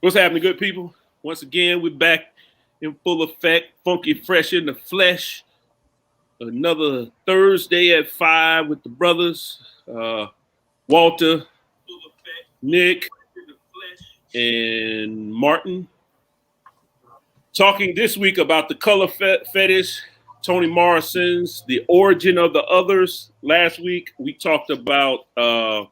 What's happening, good people? Once again, we're back in full effect, funky fresh in the flesh. Another Thursday at 5 with the brothers, Walter, Nick, and Martin. Talking this week about the color fetish, Toni Morrison's The Origin of the Others. Last week, we talked about, it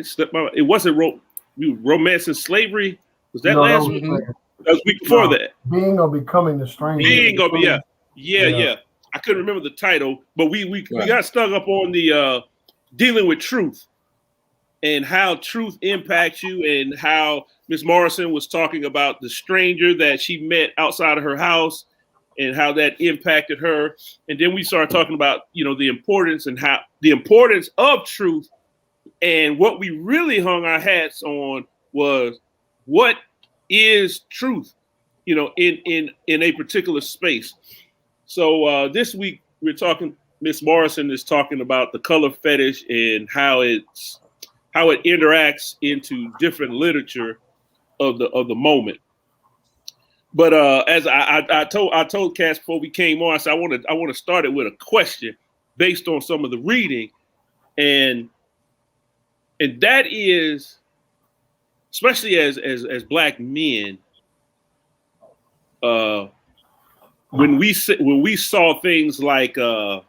slipped my mind. It wasn't romance and slavery. Was that last week? That was week before that. Being or becoming the stranger. Being or yeah. I couldn't remember the title, but we got stuck up on the dealing with truth and how truth impacts you, and how Miss Morrison was talking about the stranger that she met outside of her house and how that impacted her. And then we started talking about, the importance and how the importance of truth. And what we really hung our hats on was what is truth, in a particular space. So this week we're talking. Miss Morrison is talking about the color fetish and how it interacts into different literature of the moment. But as I told Cass before we came on, I said I want to start it with a question based on some of the reading, and that is, especially as Black men, when we saw things like the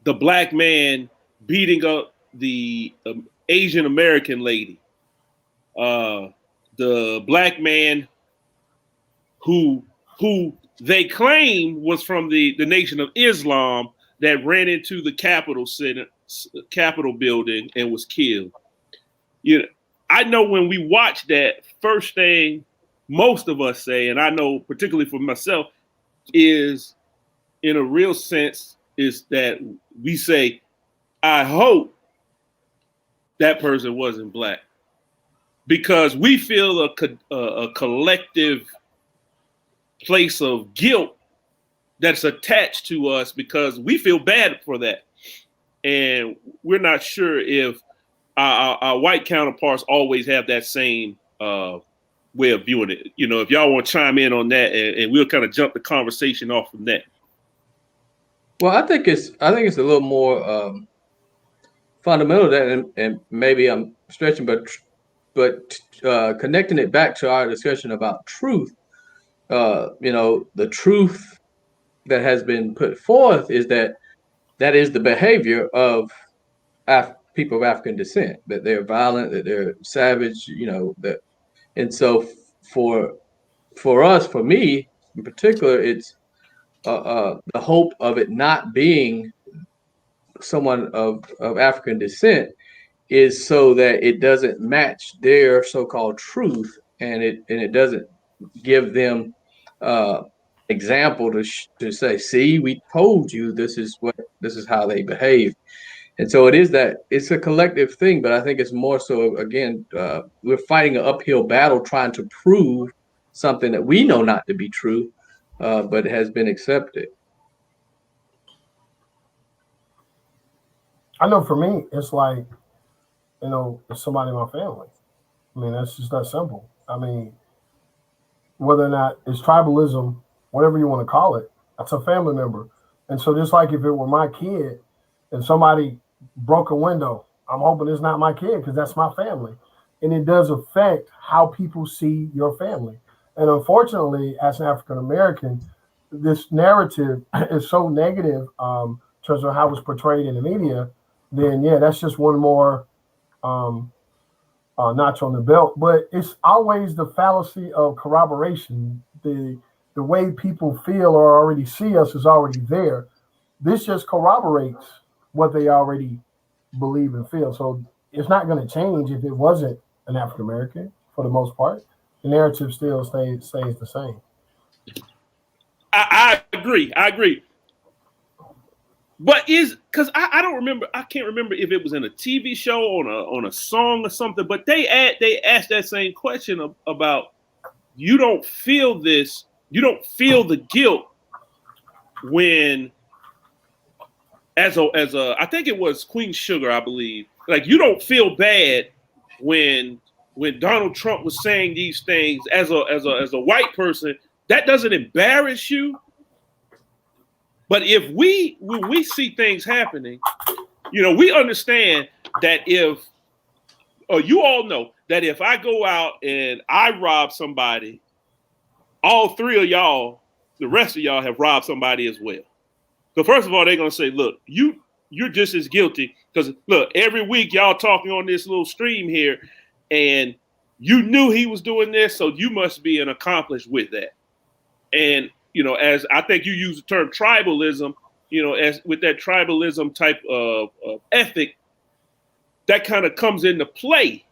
Black man beating up the Asian American lady, the Black man who they claim was from the Nation of Islam that ran into the Capitol building and was killed. I know when we watch that, first thing most of us say, and I know particularly for myself, is in a real sense is that we say, I hope that person wasn't Black, because we feel a collective place of guilt that's attached to us because we feel bad for that. And we're not sure if our white counterparts always have that same way of viewing it. If y'all want to chime in on that, and we'll kind of jump the conversation off from that. Well, I think it's a little more fundamental that, and maybe I'm stretching, but connecting it back to our discussion about truth. The truth that has been put forth is that is the behavior of people of African descent, that they're violent, that they're savage, that. And so for us, for me in particular, it's the hope of it not being someone of African descent is so that it doesn't match their so-called truth, and it doesn't give them example to say, see, we told you this is how they behave. And so it's a collective thing, but I think it's more so, again, we're fighting an uphill battle trying to prove something that we know not to be true, but has been accepted. I know for me, it's like, it's somebody in my family. I mean, that's just that simple. I mean, whether or not it's tribalism, whatever you want to call it, that's a family member. And so just like if it were my kid and somebody broke a window, I'm hoping it's not my kid because that's my family. And it does affect how people see your family. And unfortunately, as an African American, this narrative is so negative in terms of how it's portrayed in the media. Then that's just one more notch on the belt. But it's always the fallacy of corroboration. The way people feel or already see us is already there. This just corroborates what they already believe and feel. So it's not going to change if it wasn't an African American for the most part. The narrative still stays the same. I agree. But because I don't remember, I can't remember if it was in a TV show, on a song or something, but they asked that same question about, you don't feel this, you don't feel the guilt when as a I think it was Queen Sugar, I believe, like you don't feel bad when Donald Trump was saying these things as a white person. That doesn't embarrass you. But when we see things happening, we understand that you all know that if I go out and I rob somebody, all three of y'all, the rest of y'all have robbed somebody as well. So first of all, they're gonna say, look, you're just as guilty because look, every week y'all talking on this little stream here, and you knew he was doing this, so you must be an accomplice with that. And as I think you use the term tribalism, as with that tribalism type of ethic, that kind of comes into play.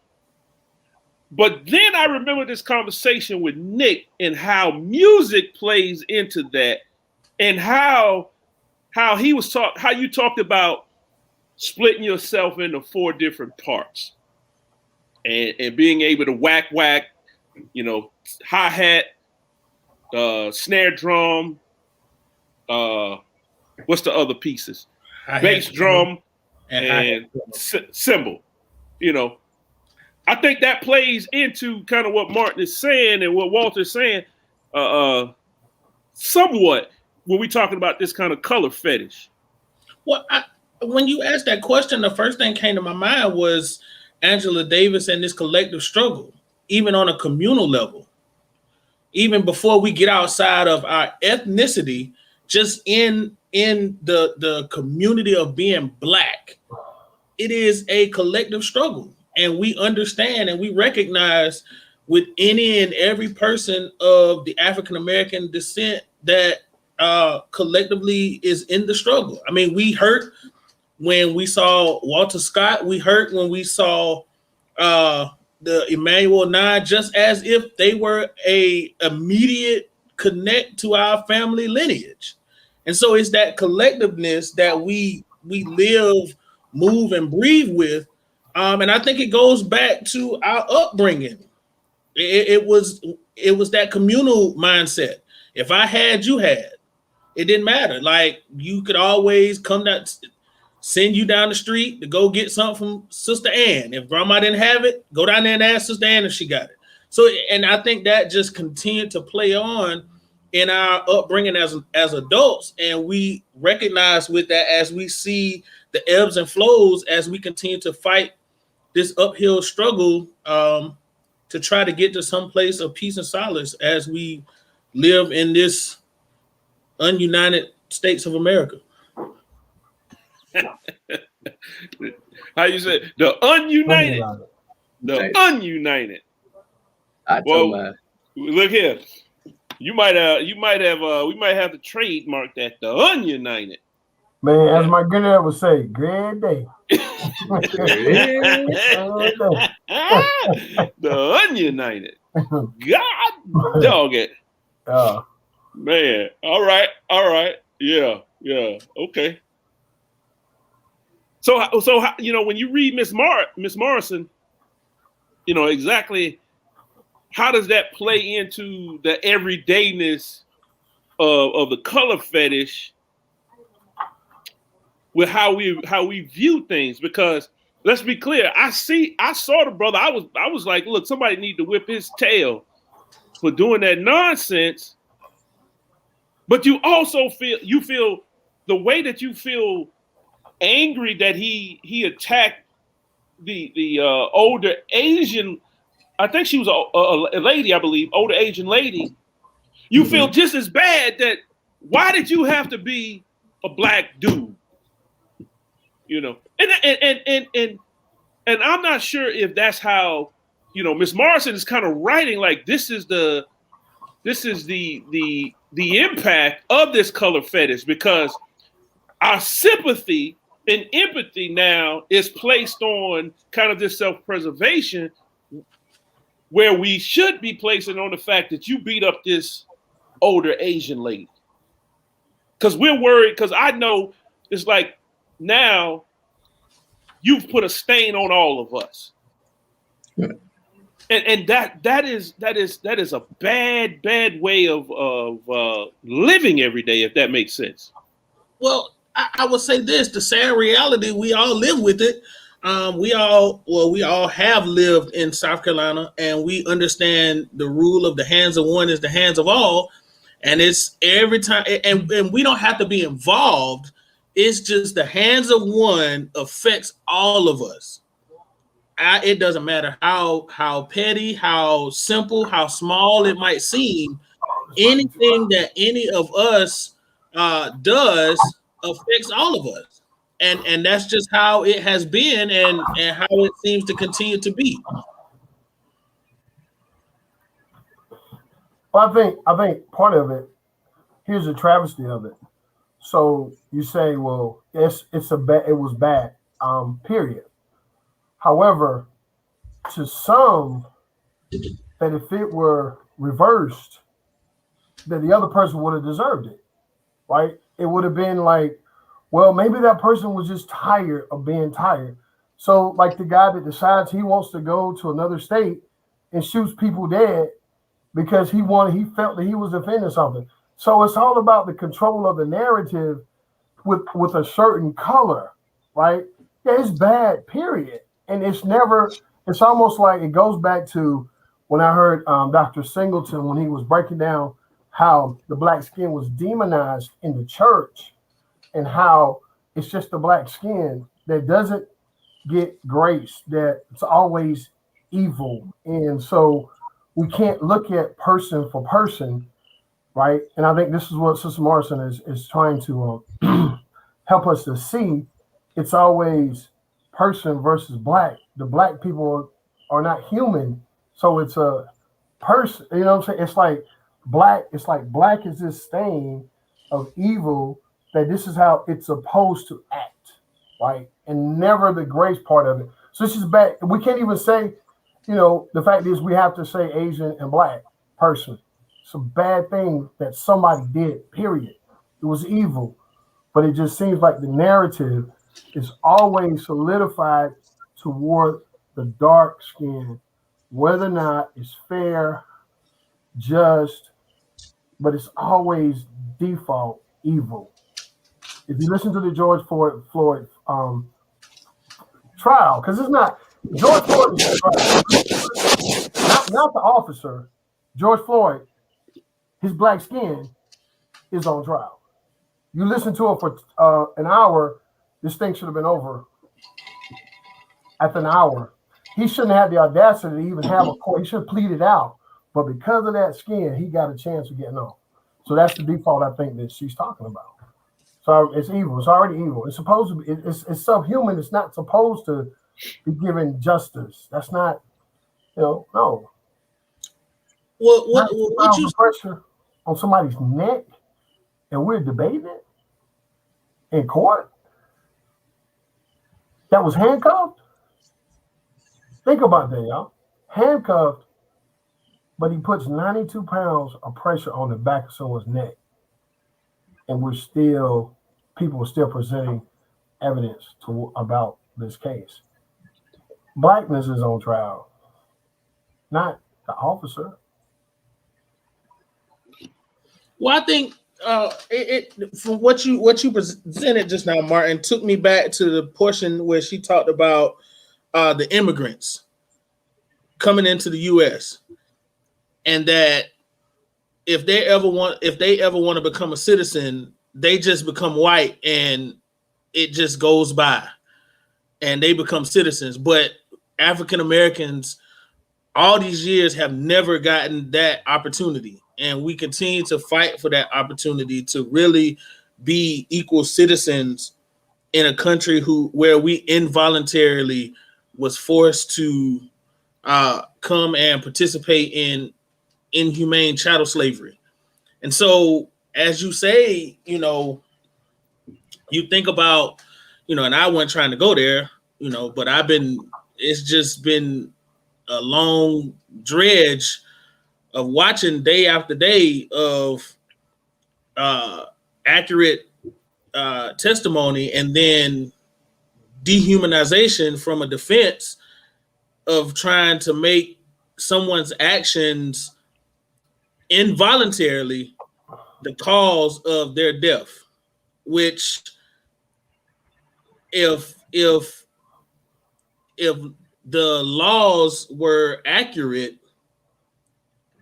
But then I remember this conversation with Nick and how music plays into that, and how you talked about splitting yourself into 4 different parts, and being able to whack, hi-hat, snare drum, what's the other pieces? Bass drum and cymbal. I think that plays into kind of what Martin is saying and what Walter's saying somewhat when we're talking about this kind of color fetish. Well, when you asked that question, the first thing came to my mind was Angela Davis and this collective struggle, even on a communal level. Even before we get outside of our ethnicity, just in the community of being Black, it is a collective struggle. And we understand and we recognize with any and every person of the African-American descent that collectively is in the struggle. I mean, we hurt when we saw Walter Scott. We hurt when we saw the Emmanuel 9, just as if they were a immediate connect to our family lineage. And so it's that collectiveness that we live, move, and breathe with. And I think it goes back to our upbringing. It was that communal mindset. If I had, you had. It didn't matter. Like, you could always come down, send you down the street to go get something from Sister Ann. If grandma didn't have it, go down there and ask Sister Ann if she got it. So, and I think that just continued to play on in our upbringing as adults. And we recognize with that as we see the ebbs and flows as we continue to fight this uphill struggle to try to get to some place of peace and solace as we live in this ununited states of America. How you say the ununited? The ununited. Well, look here. We might have to trademark that, the ununited. Man, as my granddad would say, great day. The ununited. God dog it. Man. All right. Yeah. Okay. So when you read Miss Morrison, exactly how does that play into the everydayness of the color fetish with how we view things? Because let's be clear, I saw the brother. I was like, look, somebody need to whip his tail for doing that nonsense. But you also feel the way that you feel angry that he attacked the older Asian. I think she was a lady, I believe, older Asian lady. You feel just as bad that why did you have to be a Black dude? And I'm not sure if that's how, Miss Morrison is kind of writing like this is the impact of this color fetish, because our sympathy and empathy now is placed on kind of this self-preservation, where we should be placing on the fact that you beat up this older Asian lady. Because we're worried, because I know it's like now you've put a stain on all of us. Yeah. And that is a bad way of living every day, if that makes sense. Well, I would say this, the sad reality, we all live with it. But We all have lived in South Carolina, and we understand the rule of the hands of one is the hands of all. And it's every time, and we don't have to be involved. It's just the hands of one affects all of us. It doesn't matter how petty, how simple, how small it might seem. Anything that any of us does affects all of us, and that's just how it has been, and how it seems to continue to be. Well, I think part of it. Here's a travesty of it. So you say, well, it was bad. Period. However, to some, that if it were reversed, that the other person would have deserved it, right? It would have been like, well, maybe that person was just tired of being tired. So, like the guy that decides he wants to go to another state and shoots people dead because he felt that he was defending something. So it's all about the control of the narrative with a certain color, right? Yeah, it's bad, period. And it's almost like it goes back to when I heard Dr. Singleton when he was breaking down how the black skin was demonized in the church and how it's just the black skin that doesn't get grace, that it's always evil. And so we can't look at person for person, right? And I think this is what Sister Morrison is trying to help us to see. It's always person versus black. The black people are not human, so it's a person. You know what I'm saying? It's like black is this stain of evil that this is how it's supposed to act, right? And never the grace part of it. So this is bad. We can't even say, the fact is we have to say Asian and black person. It's a bad thing that somebody did, period. It was evil. But it just seems like the narrative is always solidified toward the dark skin, whether or not it's fair, just, but it's always default evil. If you listen to the George Floyd trial, because it's not George Floyd is not the officer. George Floyd, his black skin is on trial. You listen to it for an hour, this thing should have been over after an hour. He shouldn't have the audacity to even have a court. He should have pleaded out. But because of that skin, he got a chance of getting off. So that's the default I think that she's talking about. So it's evil. It's already evil. It's supposed to be, it's subhuman. It's not supposed to be given justice. That's not, no. What you pressure on somebody's neck and we're debating it in court that was handcuffed? Think about that, y'all. Handcuffed, but he puts 92 pounds of pressure on the back of someone's neck. And people are still presenting evidence about this case. Blackness is on trial, not the officer. Well, I think from what you presented just now, Martin, took me back to the portion where she talked about the immigrants coming into the U.S. and that if they ever want to become a citizen, they just become white and it just goes by and they become citizens. But African Americans all these years have never gotten that opportunity. And we continue to fight for that opportunity to really be equal citizens in a country where we involuntarily was forced to come and participate in inhumane chattel slavery. And so, as you say, you think about, and I wasn't trying to go there, but it's just been a long dredge of watching day after day of accurate testimony and then dehumanization from a defense of trying to make someone's actions involuntarily the cause of their death, which if if the laws were accurate,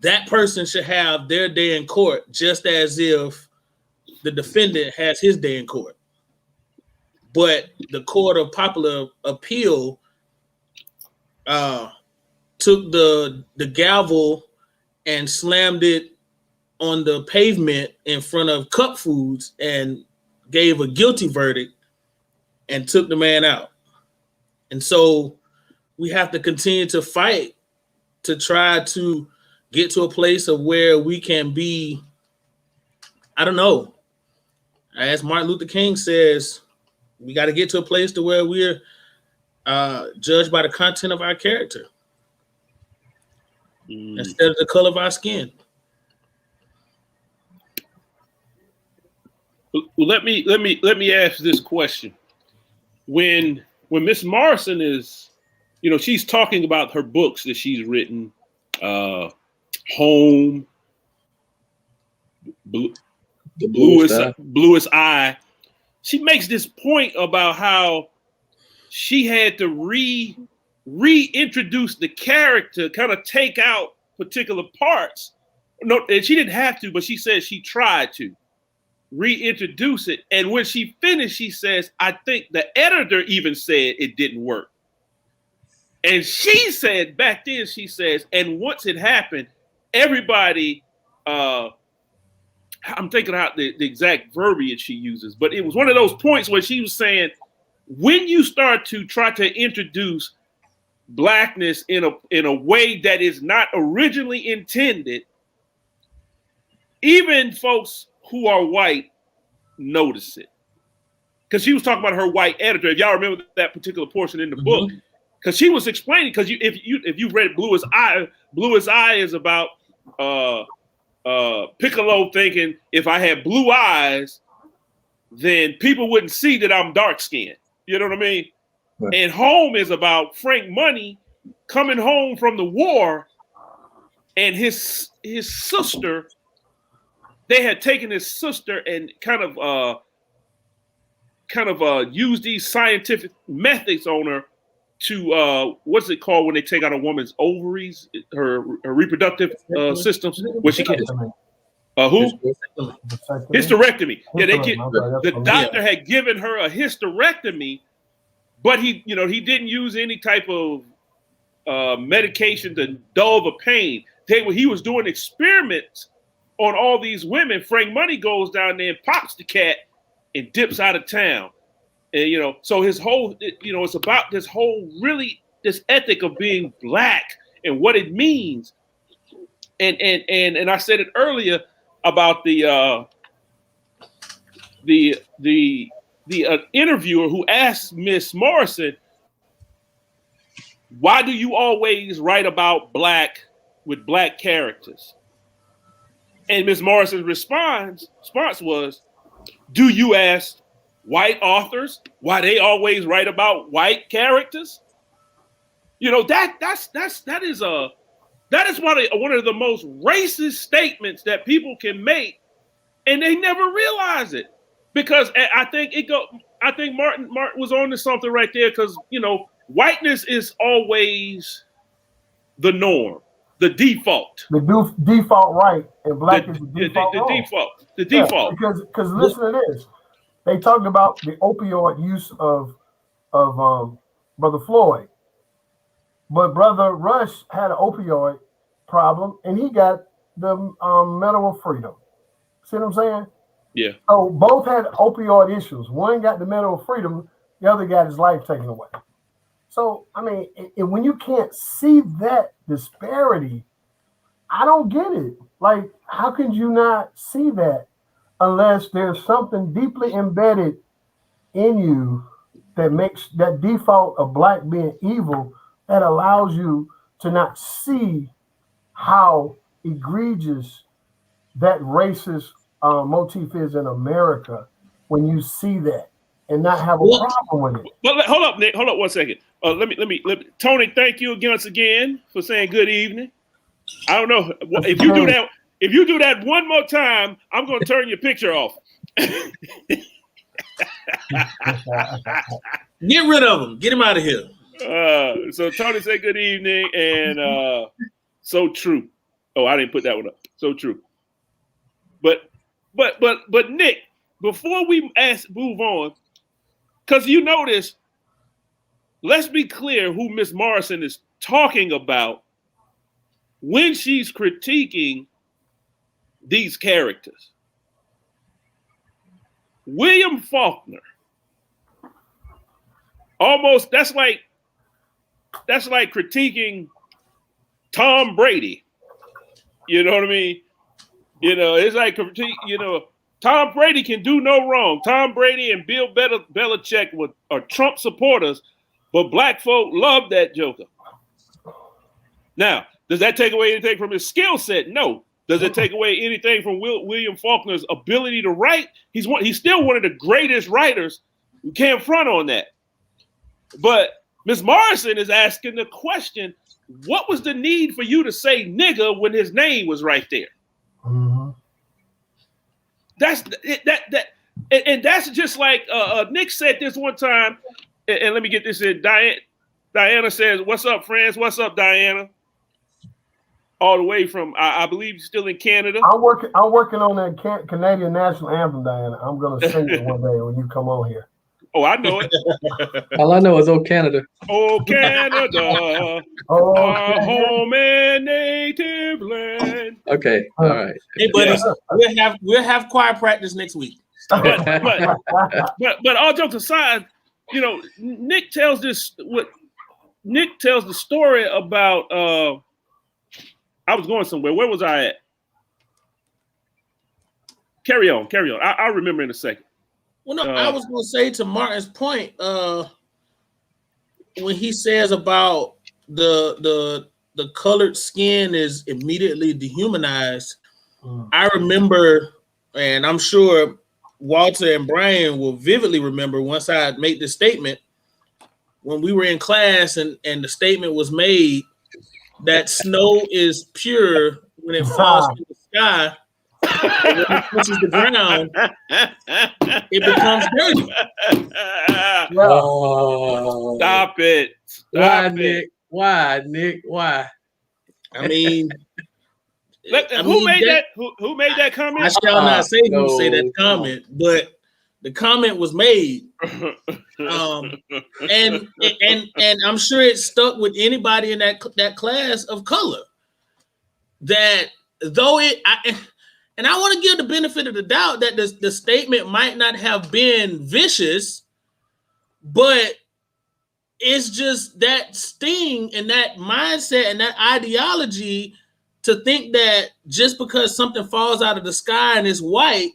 that person should have their day in court just as if the defendant has his day in court. But the court of popular appeal took the gavel and slammed it on the pavement in front of Cup Foods and gave a guilty verdict and took the man out. And so we have to continue to fight to try to get to a place of where we can be, I don't know, as Martin Luther King says, we got to get to a place to where we're judged by the content of our character instead of the color of our skin. Well, let me ask this question. When Miss Morrison is, she's talking about her books that she's written, Home, Bluest Eye. She makes this point about how she had to reintroduce the character, kind of take out particular parts. No, and she didn't have to, but she said she tried to reintroduce it. And when she finished, she says, I think the editor even said it didn't work. And she said back then, she says, and once it happened, everybody, I'm thinking out the exact verbiage she uses, but it was one of those points where she was saying, when you start to try to introduce blackness in a way that is not originally intended, even folks who are white notice it. Because she was talking about her white editor. If y'all remember that particular portion in the book, because she was explaining, because if you read Bluest Eye is about Piccolo thinking if I had blue eyes, then people wouldn't see that I'm dark skinned. You know what I mean? Right. And Home is about Frank Money coming home from the war, and his sister. They had taken his sister and kind of used these scientific methods on her to what's it called when they take out a woman's ovaries, her reproductive systems, where she can hysterectomy. Yeah, the doctor had given her a hysterectomy, but he didn't use any type of medication to dull the pain. He was doing experiments on all these women. Frank Money goes down there and pops the cat and dips out of town. And, so his whole, it's about this this ethic of being black and what it means. And I said it earlier about the interviewer who asked Miss Morrison, why do you always write about black with black characters? And Ms. Morrison's response was, do you ask white authors why they always write about white characters? That is one of the most racist statements that people can make, and they never realize it. Because I think Martin was on to something right there, because whiteness is always the norm. The default. The default right, and black is the default wrong. The default. Because listen to this. They talked about the opioid use of Brother Floyd. But Brother Rush had an opioid problem, and he got the medal of freedom. See what I'm saying? Yeah. So both had opioid issues. One got the medal of freedom, the other got his life taken away. So, I mean, when you can't see that disparity, I don't get it. Like, how can you not see that unless there's something deeply embedded in you that makes that default of black being evil, that allows you to not see how egregious that racist motif is in America when you see that and not have a problem with it. Well, hold up, Nick. Hold up 1 second. Let me. Tony, thank you once again for saying good evening. I don't know if you do that. If you do that one more time, I'm going to turn your picture off. Get rid of him. Get him out of here. So Tony said good evening and so true. Oh, I didn't put that one up. So true. But Nick, before we move on, because you notice, let's be clear who Miss Morrison is talking about when she's critiquing these characters. William Faulkner. Almost that's like critiquing Tom Brady. You know what I mean? You know, it's like, you know, Tom Brady can do no wrong. Tom Brady and Bill Belichick are Trump supporters, but black folk love that joker. Now, does that take away anything from his skill set? No. Does it take away anything from William Faulkner's ability to write? He's still one of the greatest writers. We can't front on that. But Ms. Morrison is asking the question, what was the need for you to say nigga when his name was right there? Mm-hmm. And that's just like Nick said this one time, and let me get this in. Diana says, "What's up, friends? What's up, Diana?" All the way from, I believe, you're still in Canada. I'm working on that Canadian national anthem, Diana. I'm gonna sing it one day when you come on here. Oh, I know it. All I know is "Oh Canada." Oh Canada, our home and native land. Okay, all right. Hey, buddies, we'll have choir practice next week. But all jokes aside, you know, Nick tells the story about. I was going somewhere. Where was I at? Carry on. I'll remember in a second. Well, no, I was going to say to Martin's point, when he says about the colored skin is immediately dehumanized, I remember, and I'm sure Walter and Brian will vividly remember once I made this statement, when we were in class and the statement was made that snow is pure when it falls from the sky. When it touches the ground, it becomes dirty. Oh, stop it. Why, Nick? Why? I mean, who made that? Who made that comment? I shall not say who said that comment, but the comment was made. And I'm sure it stuck with anybody in that class of color. That though and I want to give the benefit of the doubt that the statement might not have been vicious, but it's just that sting and that mindset and that ideology to think that just because something falls out of the sky and is white,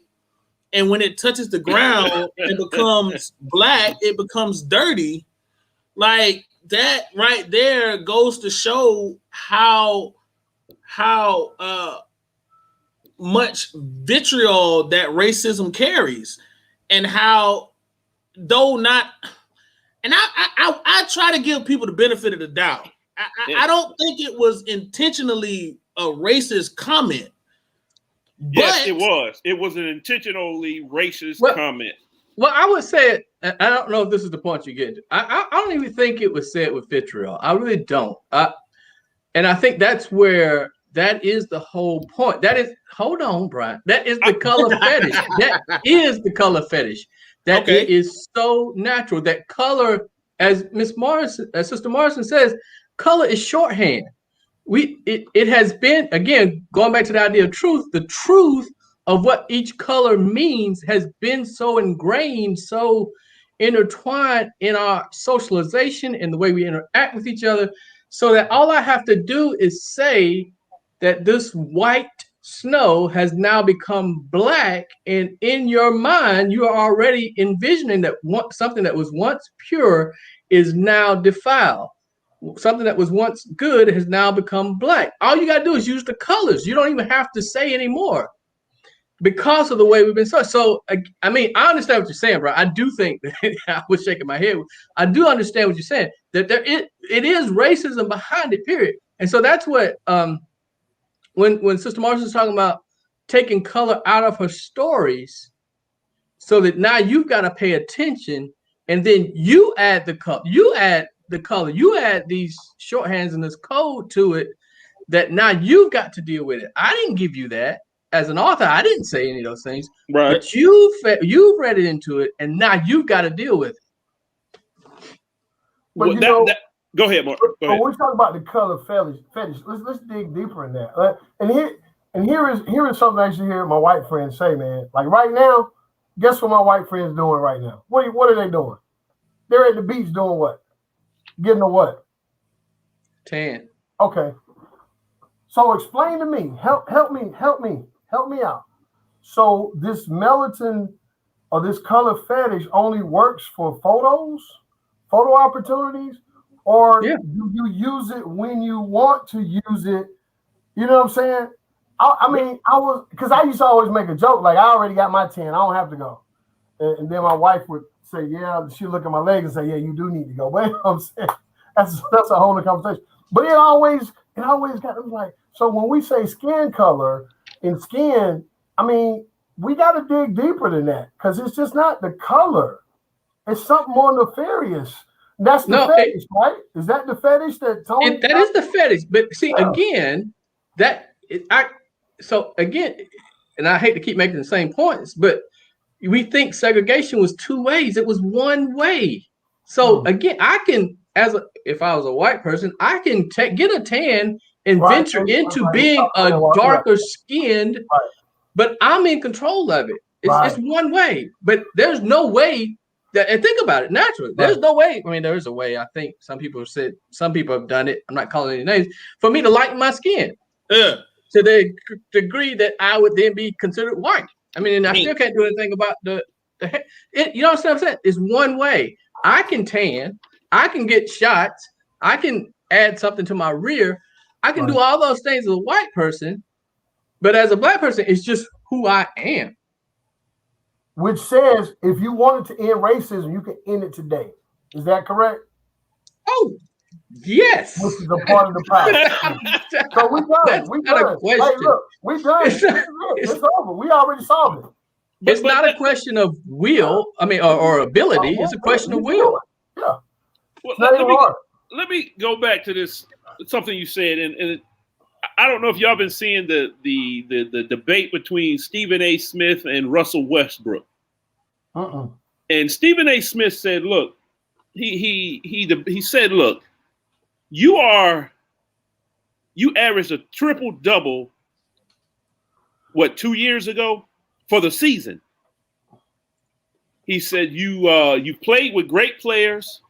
and when it touches the ground, it becomes black, it becomes dirty. Like that right there goes to show how much vitriol that racism carries, and how though not, and I try to give people the benefit of the doubt. I don't think it was intentionally a racist comment. Yes, it was. It was an intentionally racist comment. Well, I would say, I don't know if this is the point you get. I don't even think it was said with vitriol. I really don't. And I think that's where that is the whole point. That is, hold on, Brian. That is the color fetish. That is the color fetish. That it is so natural. That color, as Sister Morrison says, color is shorthand. It has been, again, going back to the idea of truth, the truth of what each color means has been so ingrained, so intertwined in our socialization and the way we interact with each other, so that all I have to do is say that this white snow has now become black, and in your mind, you are already envisioning that something that was once pure is now defiled. Something that was once good has now become black. All you got to do is use the colors. You don't even have to say anymore because of the way we've been taught. So, I mean, I understand what you're saying, bro. I do think that I was shaking my head. I do understand what you're saying, that it is racism behind it, period. And so that's what, when Sister Morrison is talking about taking color out of her stories so that now you've got to pay attention. And then you add the color, you add the color. You add these shorthands and this code to it that now you've got to deal with it. I didn't give you that. As an author, I didn't say any of those things. Right. But you've read it into it, and now you've got to deal with it. But go ahead, Mark. Go ahead. When we talk about the color fetish, let's dig deeper in that. And here is something I actually hear my white friends say, man. Like right now, guess what my white friends doing right now? What are they doing? They're at the beach doing what? Getting a what? Tan. Okay. So explain to me. Help me out. So this melatonin or this color fetish only works for photo opportunities, or do you use it when you want to use it? You know what I'm saying? Because I used to always make a joke, like I already got my 10, I don't have to go. And then my wife would say, yeah, she'd look at my legs and say, yeah, you do need to go. But you know what I'm saying? That's a whole other conversation. But it always got me like, so when we say skin color and skin, I mean, we got to dig deeper than that, because it's just not the color. It's something more nefarious. That's the fetish, right? Is that the fetish that Toni? That is the fetish. But see, again, and I hate to keep making the same points, but we think segregation was two ways. It was one way. So again, if I was a white person, I can get a tan and venture into being a darker skinned, but I'm in control of it. It's one way, but there's no way that, and think about it, naturally, there's no way. I mean, there is a way. I think some people have done it. I'm not calling any names, for me to lighten my skin. Yeah. To the degree that I would then be considered white. I mean, and I still can't do anything about you know what I'm saying? It's one way. I can tan, I can get shots, I can add something to my rear, I can do all those things as a white person, but as a black person, it's just who I am. Which says, if you wanted to end racism, you can end it today. Is that correct? Oh, yes. Which is a part of the problem. So we done. That's we not done. a question. Hey, look, we done. It's over. We already solved it. It's not a question of will, I mean, or ability. It's a question of will. Yeah. Well, let me go back to this, something you said, and I don't know if y'all been seeing the debate between Stephen A. Smith and Russell Westbrook. And Stephen A. Smith said, look, he said, look, you averaged a triple-double, 2 years ago for the season. He said, you played with great players.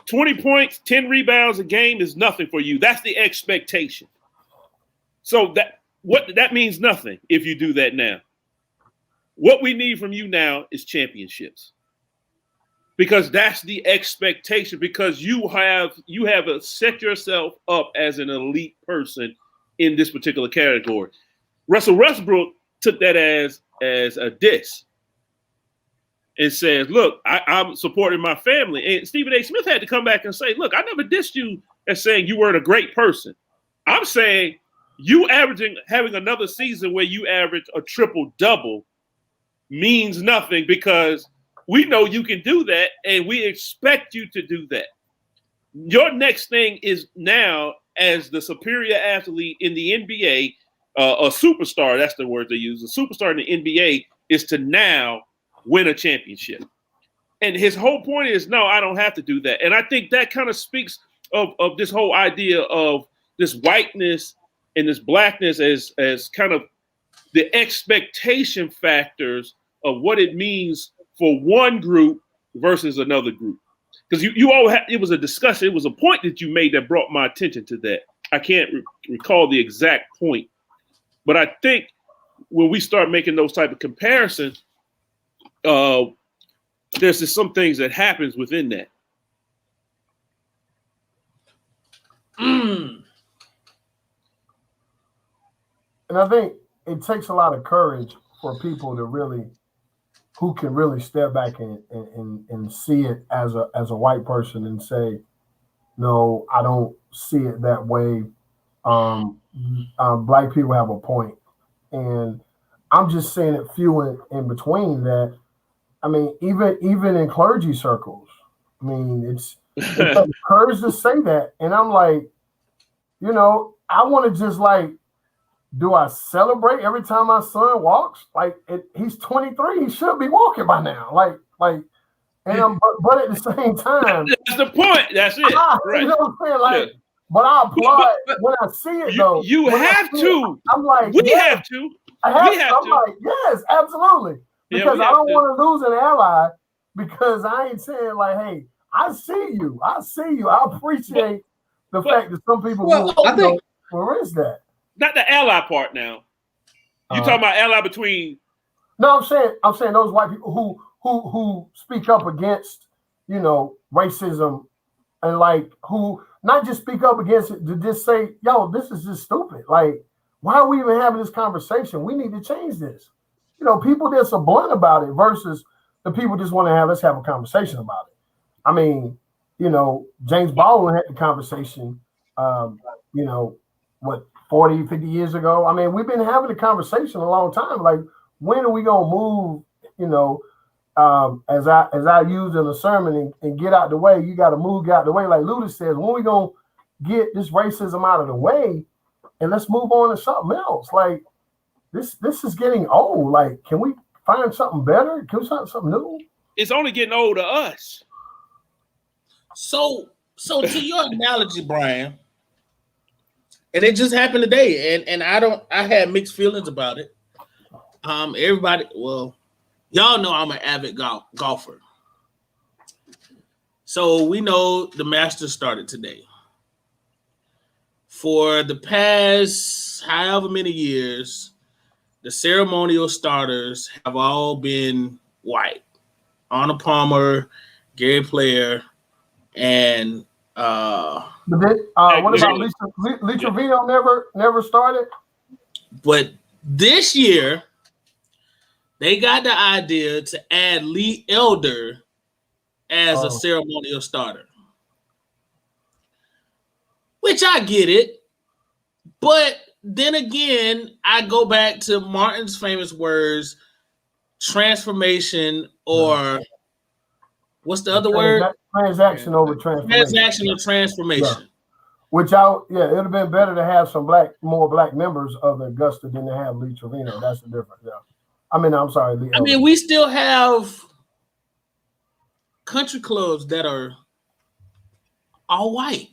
20 points, 10 rebounds a game is nothing for you. That's the expectation. So that means nothing if you do that now. What we need from you now is championships. Because that's the expectation, because you have set yourself up as an elite person in this particular category. Russell Westbrook took that as a diss and says, look, I'm supporting my family. And Stephen A. Smith had to come back and say, look, I never dissed you as saying you weren't a great person. I'm saying you having another season where you average a triple-double means nothing, because we know you can do that, and we expect you to do that. Your next thing is now, as the superior athlete in the NBA, a superstar, that's the word they use, a superstar in the NBA, is to now win a championship. And his whole point is, no, I don't have to do that. And I think that kind of speaks of this whole idea of this whiteness and this blackness as kind of the expectation factors of what it means for one group versus another group. Because you all it was a discussion, it was a point that you made that brought my attention to that. I can't recall the exact point, but I think when we start making those type of comparisons, there's just some things that happens within that. And I think it takes a lot of courage for people who can really step back and see it as a white person and say, no, I don't see it that way. Black people have a point. And I'm just saying it few in between that. I mean, even in clergy circles, I mean, the courage to say that. And I'm like, you know, I want to just like, do I celebrate every time my son walks? Like he's 23, he should be walking by now. Like, and but at the same time, that's the point. That's it. Right. You know what I'm saying? Like, but I applaud when I see it though. You have to. I'm like, we have to. I'm like, yes, absolutely. Because I don't want to lose an ally because I ain't saying like, hey, I see you. I appreciate the fact that some people where is that? Not the ally part now. You talking about ally between? No, I'm saying those white people who speak up against, you know, racism and like who not just speak up against it to just say, yo, this is just stupid. Like, why are we even having this conversation? We need to change this. You know, people that's so blunt about it versus the people just want to let's have a conversation about it. I mean, you know, James Baldwin had the conversation, you know, 40, 50 years ago. I mean, we've been having a conversation a long time. Like, when are we gonna move? You know, as I used in a sermon and get out the way. You got to move, get out the way. Like Luda says, when we gonna get this racism out of the way and let's move on to something else? Like this is getting old. Like, can we find something better? Can we find something new? It's only getting old to us. So to your analogy, Brian. And it just happened today, and I had mixed feelings about it. Everybody, well, y'all know I'm an avid golfer. So we know the Masters started today. For the past however many years, the ceremonial starters have all been white. Arnold Palmer, Gary Player, and what about Lee Trevino never started? But this year, they got the idea to add Lee Elder as a ceremonial starter. Which I get it. But then again, I go back to Martin's famous words, transformation or what's the other word? Transaction over transformation. Transactional transformation. Yeah. Which it would have been better to have more black members of Augusta than to have Lee Trevino. That's the difference. Yeah. I mean, I'm sorry, Lee. I mean, we still have country clubs that are all white.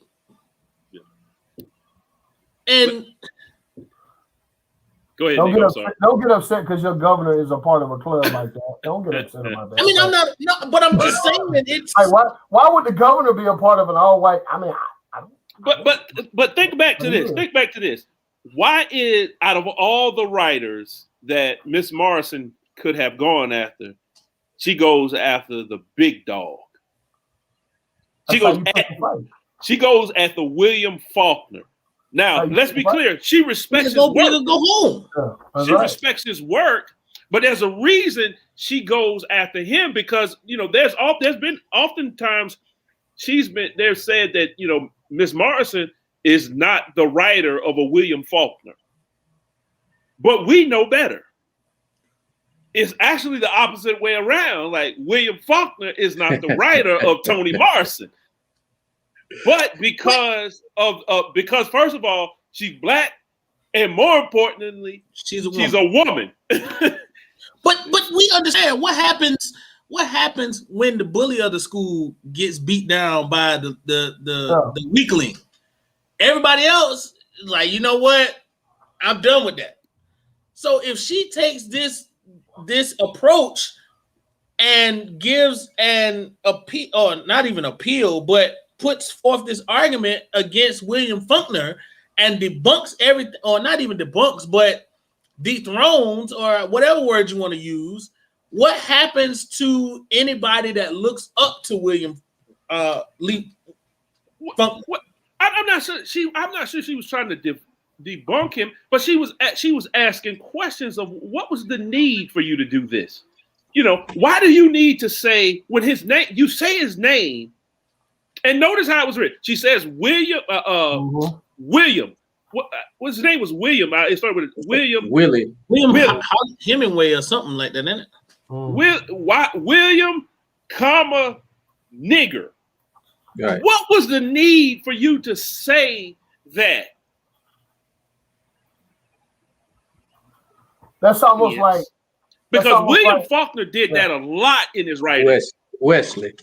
And go ahead. Don't get upset because your governor is a part of a club like that. Don't get upset about that. I mean, I'm not. No, but I'm just saying that it's. Like, why would the governor be a part of an all-white? I mean, but think back to this. Think back to this. Why is out of all the writers that Miss Morrison could have gone after, she goes after the big dog? She goes at the William Faulkner. Now, let's be clear. She respects his work. Go home. She respects his work, but there's a reason she goes after him because, you know, there's been oftentimes they've said that, you know, Miss Morrison is not the writer of a William Faulkner. But we know better. It's actually the opposite way around. Like, William Faulkner is not the writer of Toni Morrison. But because first of all, she's black, and more importantly, she's a woman. But we understand what happens when the bully of the school gets beat down by the weakling. Everybody else is like, you know what? I'm done with that. So if she takes this approach and gives an appeal, or not even appeal, but puts forth this argument against William Faulkner and debunks everything, or not even debunks, but dethrones, or whatever word you want to use, what happens to anybody that looks up to William Lee Faulkner? I'm not sure she was trying to debunk him, but she was asking questions of what was the need for you to do this? You know, why do you need to say when his name? You say his name. And notice how it was written. She says William. William. What's his name was William. It started with William. Willie. William Hemingway or something like that, isn't it? William, comma, nigger. Right. What was the need for you to say that? That's almost like because William Faulkner did that a lot in his writing. Wesley.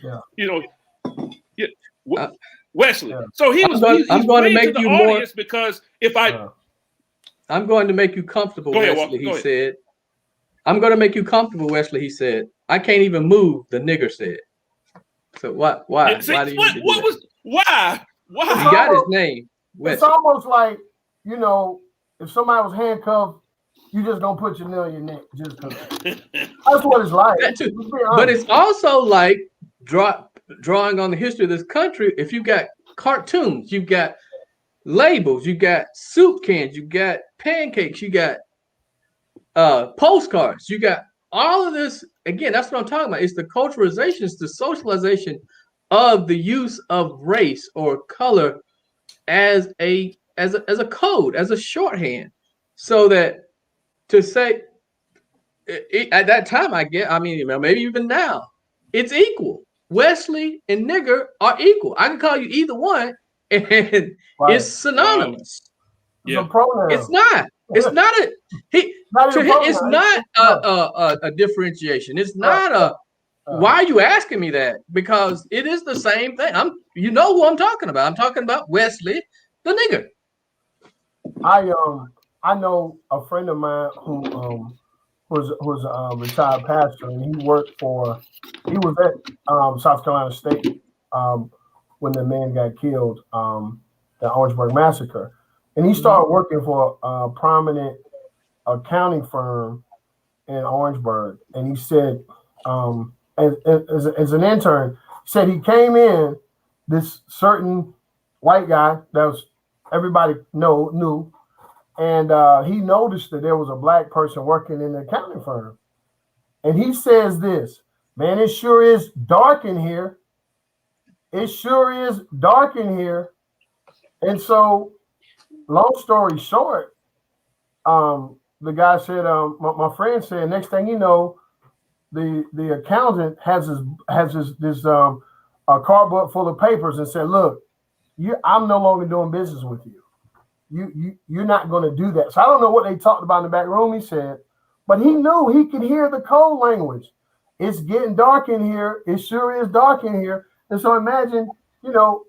Yeah. Wesley. Yeah. So he's going to make to the you audience because if I'm going to make you comfortable, Wesley, he said. I'm going to make you comfortable, Wesley, he said. I can't even move, the nigger said. So why? Yeah, see, why do you need to do that? Why? He got his name. Wesley. It's almost like, if somebody was handcuffed, you just gonna put your nail in your neck just because. That's what it's like. But it's also like drawing on the history of this country. If you got cartoons, you've got labels, you got soup cans, you got pancakes, you got postcards, you got all of this. Again, that's what I'm talking about. It's the culturalization, it's the socialization of the use of race or color as a code, as a shorthand, so that to say at that time, maybe even now, it's equal. Wesley and nigger are equal. I can call you either one, and it's synonymous. It's a pronoun. It's not. It's not a. It's not a differentiation. It's not a. Why are you asking me that? Because it is the same thing. You know who I'm talking about. I'm talking about Wesley, the nigger. I know a friend of mine who was a retired pastor, and he was at South Carolina State when the man got killed, the Orangeburg massacre, and he started working for a prominent accounting firm in Orangeburg, and he said, as an intern, said he came in, this certain white guy that was everybody knew. And he noticed that there was a black person working in the accounting firm. And he says this, man, it sure is dark in here. It sure is dark in here. And so, long story short, the guy said, my friend said, next thing you know, the accountant has this a cardboard full of papers and said, look, I'm no longer doing business with you. You're not going to do that. So I don't know what they talked about in the back room, he said, but he knew, he could hear the code language. It's getting dark in here. It sure is dark in here. And so imagine,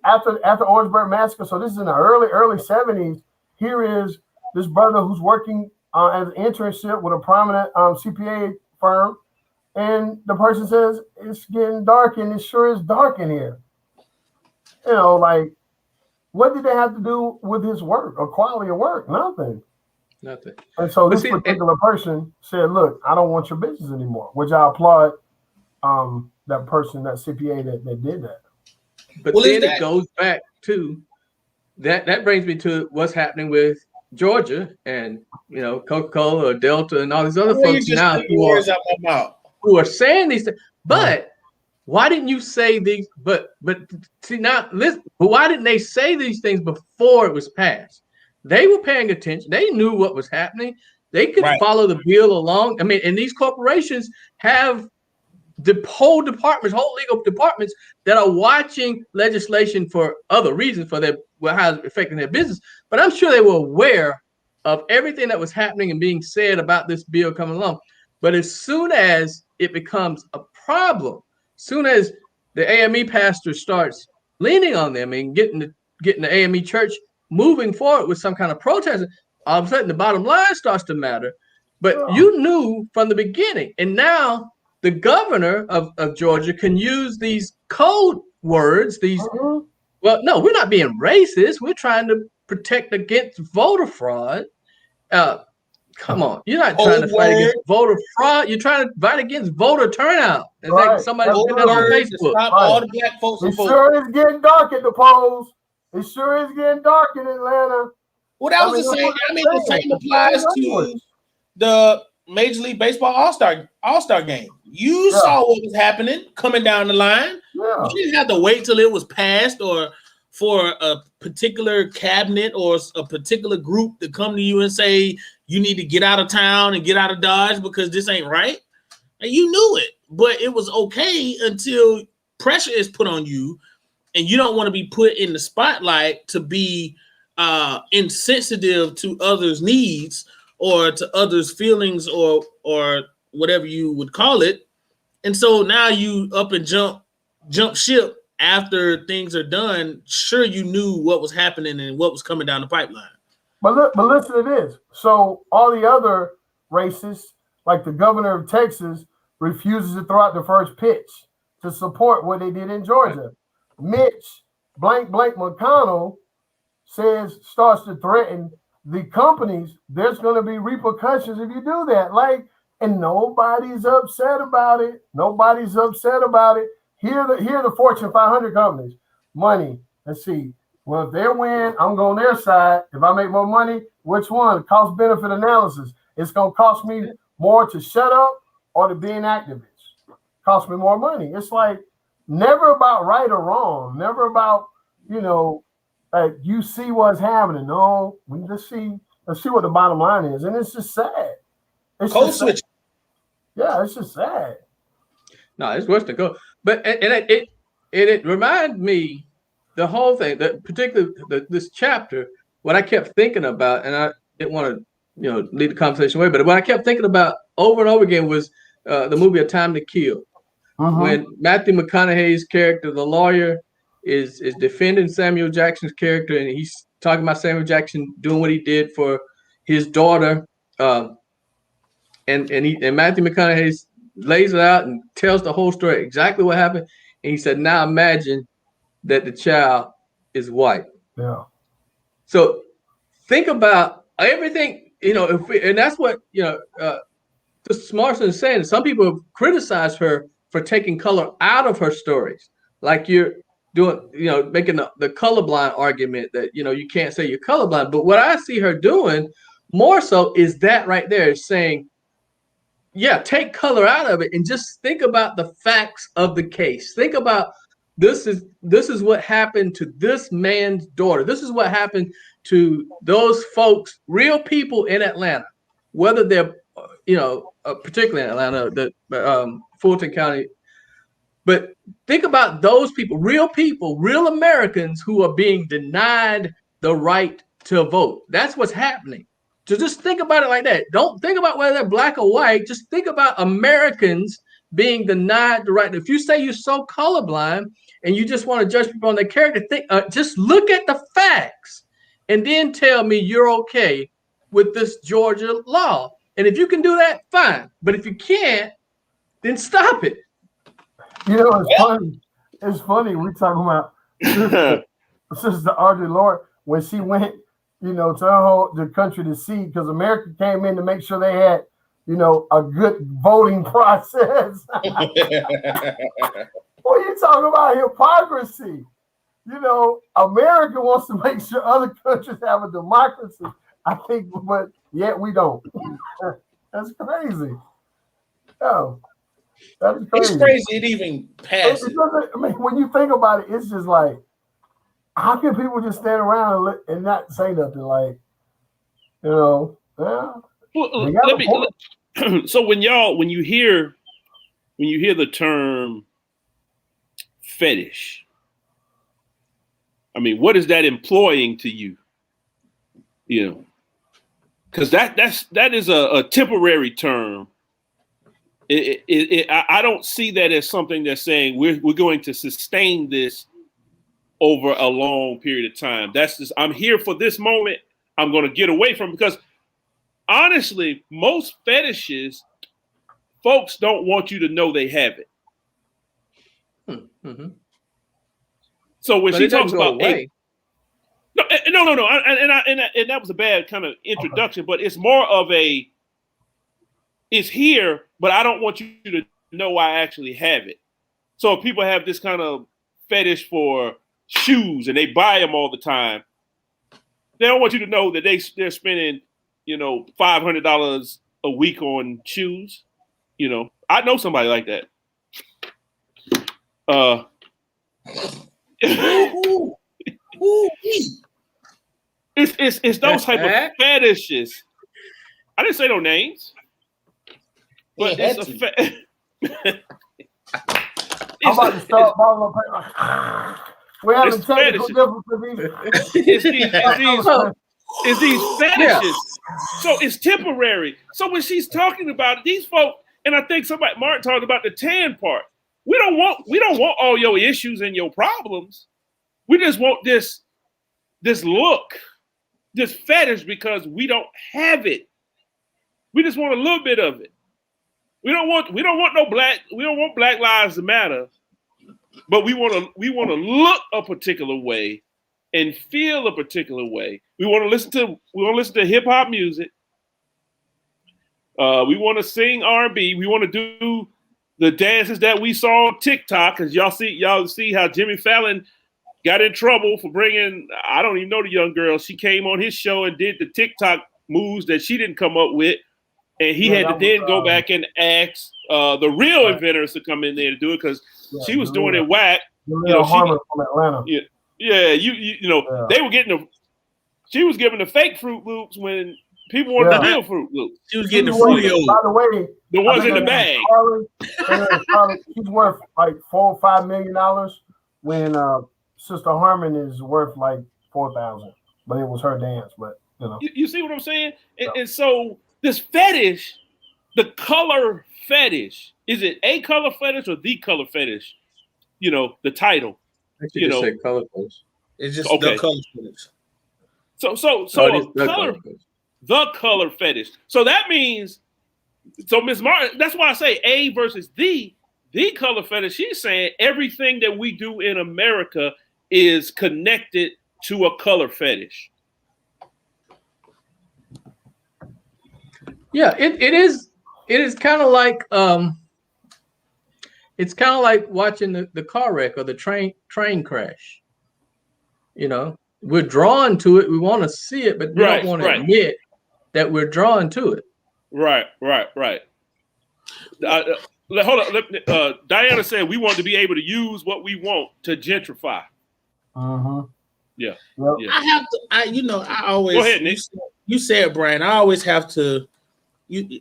after Orangeburg massacre, so this is in the early 70s, here is this brother who's working as an internship with a prominent CPA firm. And the person says, it's getting dark and it sure is dark in here. What did they have to do with his work or quality of work? Nothing. And so this particular person said, look, I don't want your business anymore, which I applaud that person, that CPA that did that. But then it goes back to that brings me to what's happening with Georgia and, Coca-Cola or Delta and all these other folks now who are saying these things. But why didn't you say these? But see now, listen. But why didn't they say these things before it was passed? They were paying attention. They knew what was happening. They could follow the bill along. And these corporations have the whole legal departments that are watching legislation for other reasons for how it's affecting their business. But I'm sure they were aware of everything that was happening and being said about this bill coming along. But as soon as it becomes a problem, soon as the AME pastor starts leaning on them and getting the AME church moving forward with some kind of protest, all of a sudden the bottom line starts to matter. But you knew from the beginning, and now the governor of Georgia can use these code words. Well, no, we're not being racist. We're trying to protect against voter fraud. Come on, you're not trying to fight against voter fraud. You're trying to fight against voter turnout. And like somebody said that on Facebook. Stop all the black folks. It sure is getting dark at the polls. It sure is getting dark in Atlanta. Well, that was the same. The same applies to the Major League Baseball All-Star game. You saw what was happening coming down the line. You didn't have to wait till it was passed or for a particular cabinet or a particular group to come to you and say you need to get out of town and get out of Dodge because this ain't right. And you knew it, but it was okay until pressure is put on you and you don't want to be put in the spotlight to be insensitive to others' needs or to others' feelings or whatever you would call it. And so now you up and jump ship after things are done. Sure, you knew what was happening and what was coming down the pipeline. But listen to this. So all the other races, like the governor of Texas, refuses to throw out the first pitch to support what they did in Georgia. Mitch blank McConnell starts to threaten the companies. There's going to be repercussions if you do that. And nobody's upset about it. Nobody's upset about it. Here are the Fortune 500 companies. Money. Let's see. Well, if they win, I'm going their side. If I make more money, which one? Cost benefit analysis. It's going to cost me more to shut up or to be an activist. Cost me more money. It's like never about right or wrong. Never about, you see what's happening. No, let's see what the bottom line is. And it's just sad. Code switch. Yeah, it's just sad. No, it's worse than go. But it reminded me the whole thing, that particularly this chapter. What I kept thinking about, and I didn't want to lead the conversation away, but what I kept thinking about over and over again was the movie A Time to Kill, when Matthew McConaughey's character, the lawyer, is defending Samuel Jackson's character, and he's talking about Samuel Jackson doing what he did for his daughter, and Matthew McConaughey lays it out and tells the whole story, exactly what happened. And he said, now imagine that the child is white. Yeah. So think about everything, and that's what, Morrison is saying. Some people have criticized her for taking color out of her stories. Like you're doing, making the colorblind argument that, you can't say you're colorblind. But what I see her doing more so is that right there, is saying, yeah, take color out of it and just think about the facts of the case. Think about this is what happened to this man's daughter. This is what happened to those folks, real people in Atlanta, whether they're, particularly in Atlanta, the Fulton County. But think about those people, real Americans who are being denied the right to vote. That's what's happening. So just think about it like that. Don't think about whether they're black or white. Just think about Americans being denied the right. If you say you're so colorblind and you just want to judge people on their character, just look at the facts and then tell me you're okay with this Georgia law. And if you can do that, fine. But if you can't, then stop it. It's funny. It's funny. We're talking about Sister Audre Lorde when she went, to the country to see, because America came in to make sure they had, a good voting process. What are you talking about? Hypocrisy. America wants to make sure other countries have a democracy. I think, but yet we don't. That's crazy. Oh, that's crazy. It's crazy it even passes. When you think about it, it's just like, how can people just stand around and not say nothing? So when you hear the term fetish, what is that employing to you? Because that is a temporary term. I don't see that as something that's saying we're going to sustain this over a long period of time. That's just, I'm here for this moment. I'm going to get away from it, because honestly, most fetishes, folks don't want you to know they have it. Mm-hmm. So when she talks about no, and that was a bad kind of introduction, but it's more of it's here, but I don't want you to know I actually have it. So if people have this kind of fetish for shoes and they buy them all the time, they don't want you to know that they're spending, $500 a week on shoes. I know somebody like that. It's those type of fetishes. I didn't say no names, but it's I'm about to start balling up. We're having It's technical fetishes. difficulties. It's these fetishes. Yeah. So it's temporary. So when she's talking about it, these folk, and I think Martin talked about the tan part. We don't want all your issues and your problems. We just want this look, this fetish, because we don't have it. We just want a little bit of it. We don't want Black Lives to Matter, but we want to look a particular way and feel a particular way. We want to listen to hip hop music. We want to sing R&B. We want to do the dances that we saw on TikTok, because y'all see how Jimmy Fallon got in trouble for bringing, I don't even know the young girl. She came on his show and did the TikTok moves that she didn't come up with. And he had to then go back and ask the real inventors to come in there to do it, because she was doing it whack. Harmon from Atlanta. They were getting she was giving the fake Fruit Loops when people wanted the real Fruit Loops. She was getting the Fruity. By the way, the ones in the bag. She's worth like $4 or $5 million when Sister Harmon is worth like 4,000. But it was her dance. But you see what I'm saying? And so this fetish, the color fetish, is it a color fetish or the color fetish? The title. I should just say color fetish. It's just the color fetish. So the color fetish. So that means, Ms. Martin, that's why I say A versus the color fetish. She's saying everything that we do in America is connected to a color fetish. Yeah, it is. It is kind of like it's kind of like watching the car wreck or the train crash. We're drawn to it. We want to see it, but we don't want to admit that we're drawn to it. Right. Hold on. Diana said we want to be able to use what we want to gentrify. Yeah. I have to. I always. Go ahead, Nick. You said, Brian. I always have to.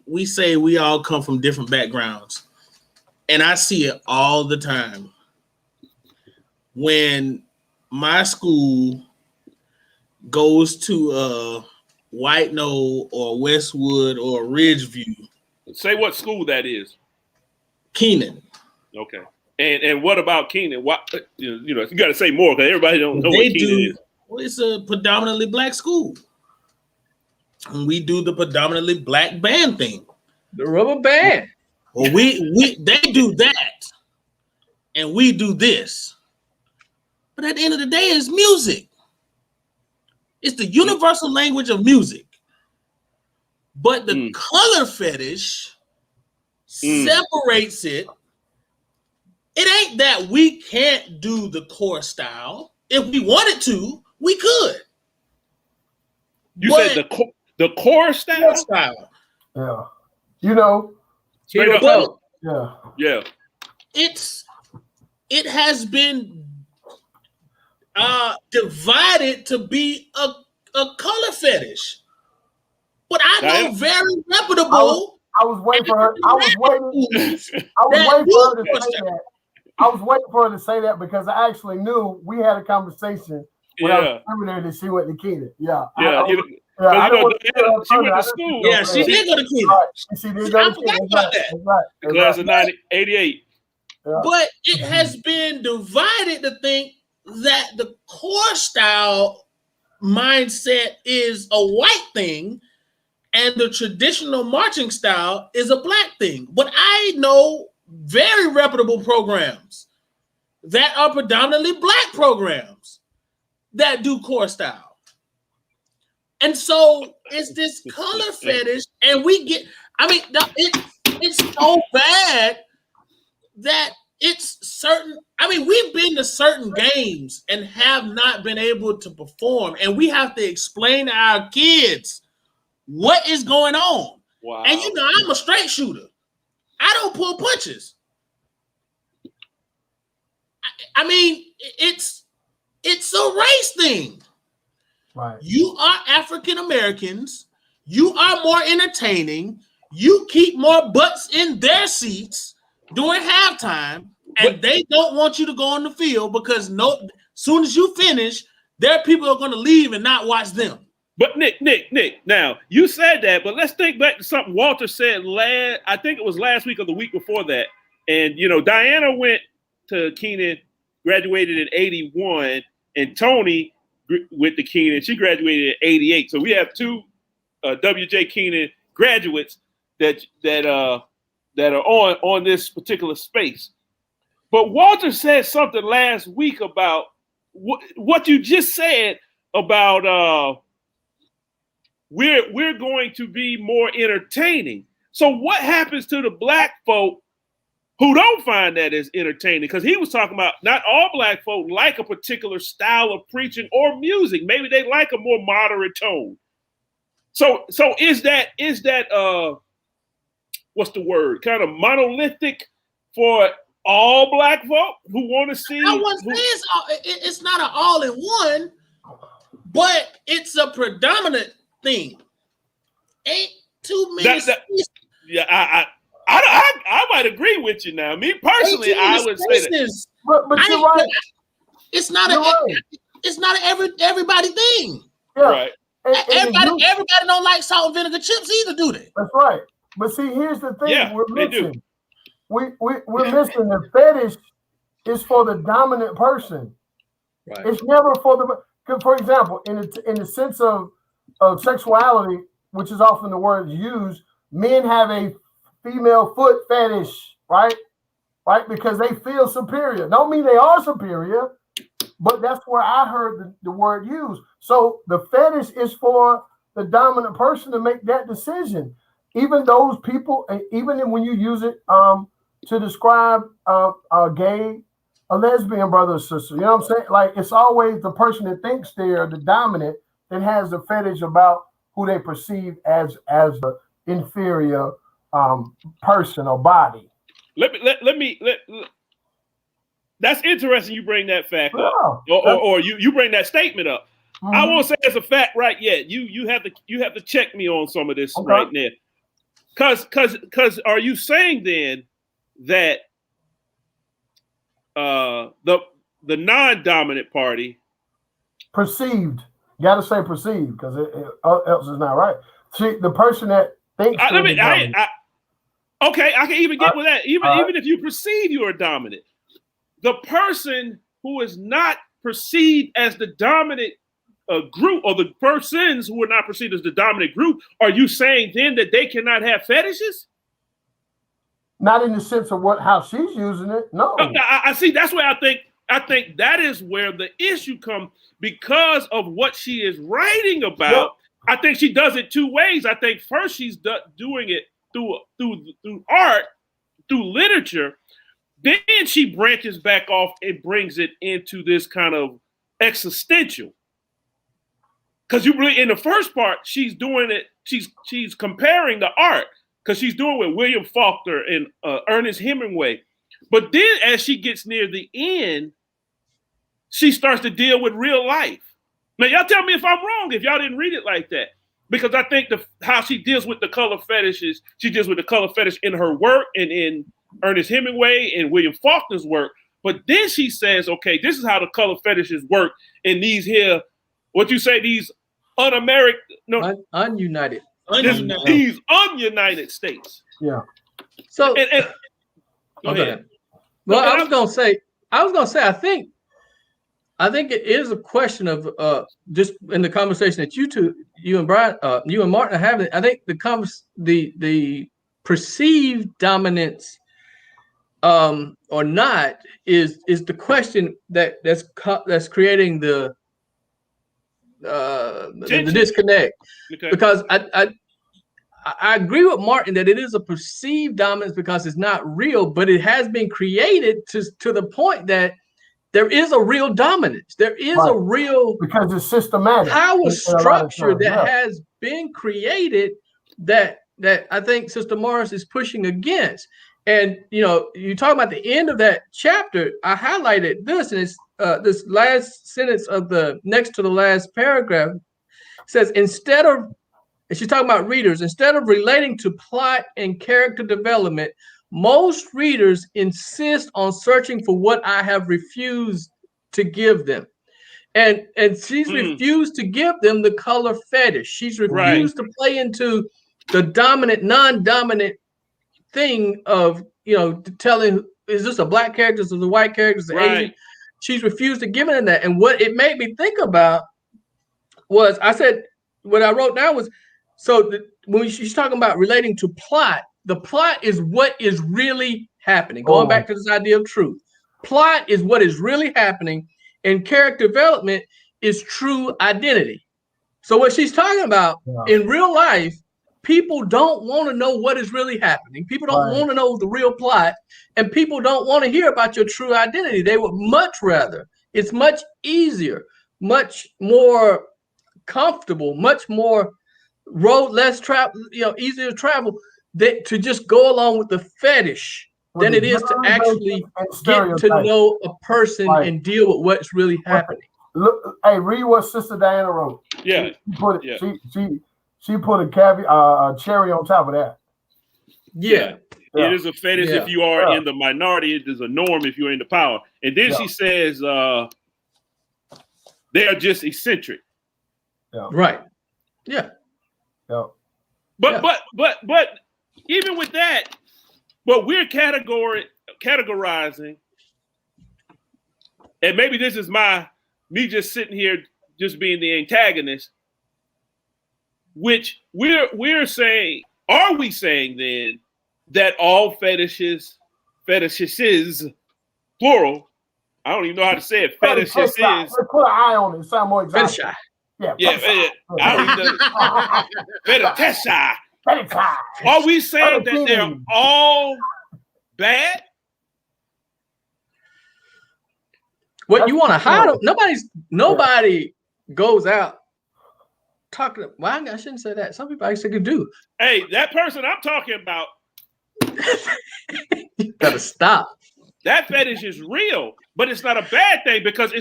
We say we all come from different backgrounds, and I see it all the time. When my school goes to White Knoll or Westwood or Ridgeview. Say what school that is. Keenan. Okay. And what about Keenan? What you got to say more, because everybody don't know what Keenan is. Well, it's a predominantly black school. And we do the predominantly black band thing. The rubber band. Well, they do that, and we do this. But at the end of the day, it's music. It's the universal language of music. But the color fetish separates it. It ain't that we can't do the core style. If we wanted to, we could. You said the core style? Core style. Yeah. Straight up. Yeah. It has been divided to be a color fetish. But I know very reputable. I was waiting for her. I was waiting for her to say that because I actually knew we had a conversation when I was seminary that she went to Keenan. She went to school. Yeah, she did go to Keenan. Right. She did go to Keenan. I forgot about that. Right. Class of 1988. Yeah. But it has been divided to think that the core style mindset is a white thing and the traditional marching style is a black thing. But I know very reputable programs that are predominantly black programs that do core style. And so it's this color fetish, and it's so bad that it's certain. We've been to certain games and have not been able to perform, and we have to explain to our kids what is going on. Wow. And I'm a straight shooter. I don't pull punches. It's a race thing. Right. You are African Americans. You are more entertaining. You keep more butts in their seats during halftime, and they don't want you to go on the field because Soon as you finish, there are people who are going to leave and not watch them. But Nick, now you said that, but let's think back to something Walter said I think it was last week or the week before that. And, Diana went to Keenan, graduated in 81, and Toni went to Keenan. She graduated in 88. So we have two W.J. Keenan graduates that are on this particular space. But Walter said something last week about what you just said about we're going to be more entertaining. So what happens to the black folk who don't find that as entertaining? Because he was talking about not all black folk like a particular style of preaching or music. Maybe they like a more moderate tone. So is that what's the word? Kind of monolithic for all black folk who want to see? I wouldn't say it's not an all in one, but it's a predominant thing. Ain't too many. Yeah, I might agree with you now. Me personally, I would say that. But you're right. It's not it's not an everybody thing. Yeah. Right. Everybody don't like salt and vinegar chips either, do they? That's right. But see, here's the thing: Yeah, we're they missing. do. We're missing the fetish is for the dominant person. Right. It's never for example, in the sense of sexuality, which is often the word used, men have a female foot fetish, right? Right? Because they feel superior. Don't mean they are superior, but that's where I heard the word used. So the fetish is for the dominant person to make that decision. Even those people, even when you use it to describe a gay, a lesbian brother or sister, you know what I'm saying? Like, it's always the person that thinks they're the dominant that has the fetish about who they perceive as the inferior person or body. That's interesting. You bring that fact up, or you bring that statement up. Mm-hmm. I won't say it's a fact right yet. You have to check me on some of this right now. Because are you saying then that the non-dominant party perceived? You got to say perceived because else is not right. See, the person that thinks. Okay, I can even get with that. Even if you perceive you are dominant, the person who is not perceived as the dominant group, or the persons who are not perceived as the dominant group, are you saying then that they cannot have fetishes? Not in the sense of how she's using it. No. I see. That's where I think that is where the issue comes, because of what she is writing about. Yep. I think she does it two ways. I think first she's doing it through art, through literature. Then she branches back off and brings it into this kind of existential. Because you really, in the first part, she's doing it. She's comparing the art, because she's doing it with William Faulkner and Ernest Hemingway. But then, as she gets near the end, she starts to deal with real life. Now, y'all tell me if I'm wrong, if y'all didn't read it like that, because I think how she deals with the color fetishes, she deals with the color fetish in her work and in Ernest Hemingway and William Faulkner's work. But then she says, okay, this is how the color fetishes work in these here, what you say, these un-American, ununited. These ununited states. Yeah. So, go ahead. Well, I was gonna say, I think it is a question of just in the conversation that you and Brian, you and Martin are having. I think the perceived dominance or not is the question that's creating the disconnect. Okay. Because I agree with Martin that it is a perceived dominance because it's not real, but it has been created to the point that there is a real dominance. There is a real, because it's systematic power structure that has been created that I think Sister Morris is pushing against. And you talk about the end of that chapter. I highlighted this, and it's this last sentence of the next to the last paragraph. It says, she's talking about readers, instead of relating to plot and character development, most readers insist on searching for what I have refused to give them. And she's refused to give them the color fetish. She's refused to play into the dominant, non-dominant thing of, telling, is this a black character, is this a white character, is this Asian? She's refused to give it in that. And what it made me think about was, I said, what I wrote down was, when she's talking about relating to plot, the plot is what is really happening. Going back to this idea of truth. Plot is what is really happening, and character development is true identity. So what she's talking about in real life, people don't want to know what is really happening. People don't want to know the real plot, and people don't want to hear about your true identity. They would much rather, it's much easier, much more comfortable, much more road less travel, easier to travel, to just go along with the fetish than it is to actually get to know a person and deal with what's really happening. Look, hey, read what Sister Diana wrote. Yeah, she put a cherry on top of that. Yeah. It is a fetish if you are in the minority. It is a norm if you're in the power. And then she says they are just eccentric. Right. Yeah. But even with that, but we're categorizing, and maybe this is me just sitting here just being the antagonist, which we're saying, are we saying then that all fetishes, plural, I don't even know how to say it, fetishes. Let's put an eye on it. Sound more exotic. Fetish. I don't even know. Fetish. Are we saying that they're all bad? What you want to hide them? Nobody goes out talking. Well, I shouldn't say that. Some people actually could do. Hey, that person I'm talking about. You gotta stop. That fetish is real, but it's not a bad thing because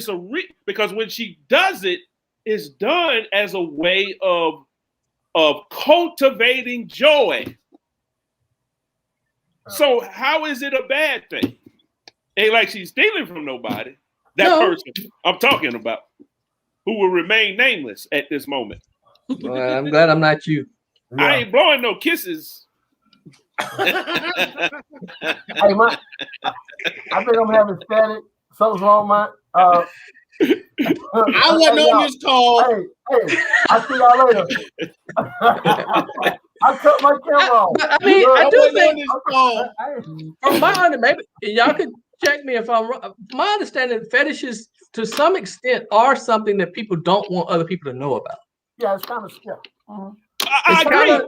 because when she does it, it's done as a way of cultivating joy. So how is it a bad thing? Ain't like she's stealing from nobody. That person I'm talking about, who will remain nameless at this moment. Well, I'm glad I'm not you. I ain't blowing no kisses. Hey, I think I'm having static. Something's wrong, man. I wasn't on this call. Hey, I'll see y'all later. I cut my camera off. I mean, I do think from my understanding, maybe y'all could check me if I'm wrong. My understanding, fetishes to some extent are something that people don't want other people to know about. Yeah, it's kind of scary. I agree.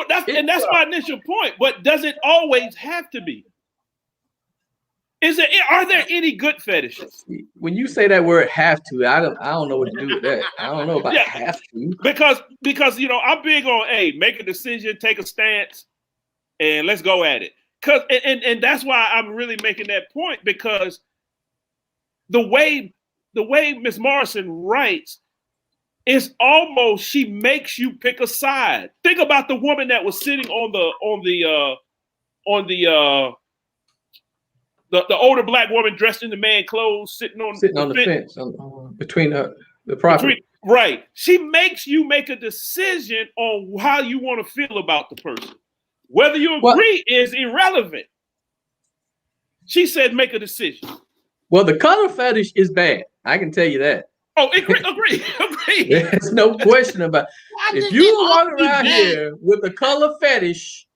That's my initial point. But does it always have to be? Are there any good fetishes? When you say that word "have to," I don't know what to do with that. I don't know about have to. Because I'm big on make a decision, take a stance, and let's go at it. And that's why I'm really making that point, because the way Miss Morrison writes is almost, she makes you pick a side. Think about the woman that was sitting on the older black woman dressed in the man clothes, sitting on the fence between the property. Right. She makes you make a decision on how you want to feel about the person. Whether you agree is irrelevant. She said make a decision. Well, the color fetish is bad. I can tell you that. Oh, agree. There's no question about it. If you walk around here with a color fetish,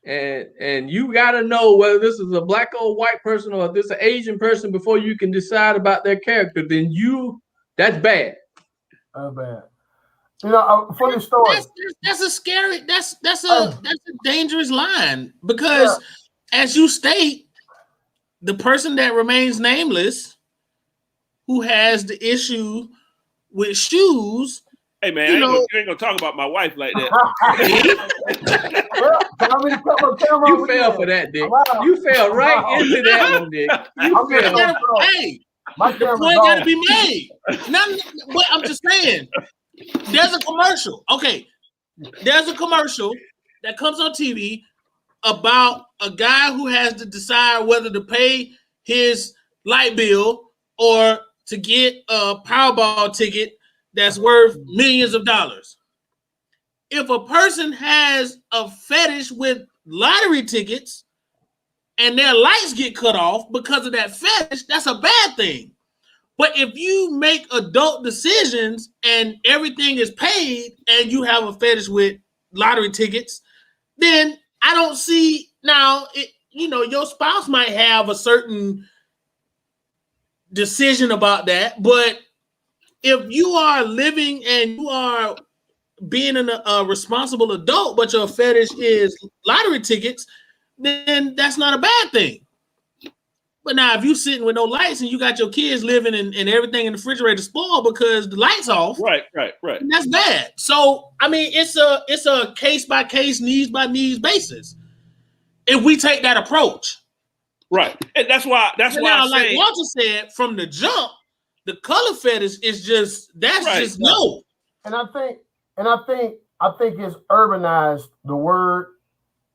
and you got to know whether this is a black or white person or if this is an Asian person before you can decide about their character, then that's bad. Bad. Funny story. That's a scary. That's a dangerous line, because as you state, the person that remains nameless, who has the issue with shoes. Hey man, you ain't gonna talk about my wife like that. You fell for that, Dick. You fell right into that one, Dick. Hey, the point gotta be made. But I'm just saying, there's a commercial. Okay, there's a commercial that comes on TV about a guy who has to decide whether to pay his light bill or to get a Powerball ticket that's worth millions of dollars. If a person has a fetish with lottery tickets and their lights get cut off because of that fetish, that's a bad thing. But if you make adult decisions and everything is paid and you have a fetish with lottery tickets, then I don't see now, your spouse might have a certain decision about that. But if you are living and you are being a responsible adult, but your fetish is lottery tickets, then that's not a bad thing. But now, if you're sitting with no lights and you got your kids living and everything in the refrigerator spoiled because the lights off, right, that's bad. So, I mean, it's a case by case, needs by needs basis. If we take that approach, right, and that's why now, like Walter said, from the jump, the color fetish is just just no. And I think it's urbanized. The word,